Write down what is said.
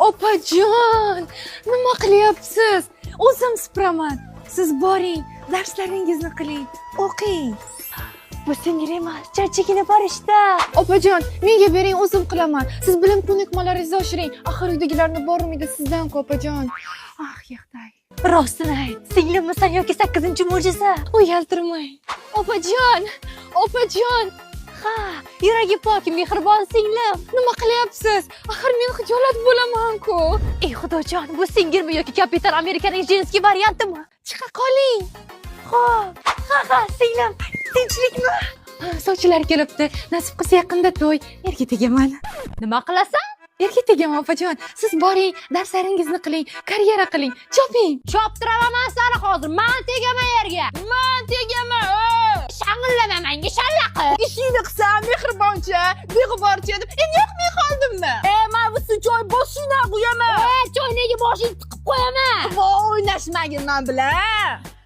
Opajon, nima qilyapsiz? O'zim supuraman. Siz boring, darslaringizni qiling, o'qing. Bu singil emas, charchagina borishda. Opajon, menga bering, o'zim qilaman. Siz bilim ko'nikmalaringizni oshiring. Axir uydagilarni bormidi sizdan-ku, opajon. Yig'day. Rostini ayt, singlimmisan yoki 8-mo'jiza? Uyaltirmang. Opajon. Ha, yuragi pok, mehribon singlim. Nima qilyapsiz? Axir men xijolat bo'laman-ku. Ey xudojon, bu singilmi yoki Kapitan Amerikaning jinski variantimi? Chiqa qoling. Xo'p. Ha, singlim, tinchlikmi? Sovchilar kelibdi. Nasib qilsa yaqinda to'y. Erga tegaman. Nima qilasan? Erga tegaman, opajon. Siz boring, darslaringizni qiling, karyera qiling. Choping. Choptiraman seni hozir. Men tegaman yerga. Men tegaman. Shang'illama menga shallaqi. Ishingni qilsam, mehriboncha, beg'uborcha deb, endi yoqmay qoldimmi? Men bu joy boshingdan qo'yaman. Choynaga boshingni tiqib qo'yaman. Voy, o'ynashmagin men bilan.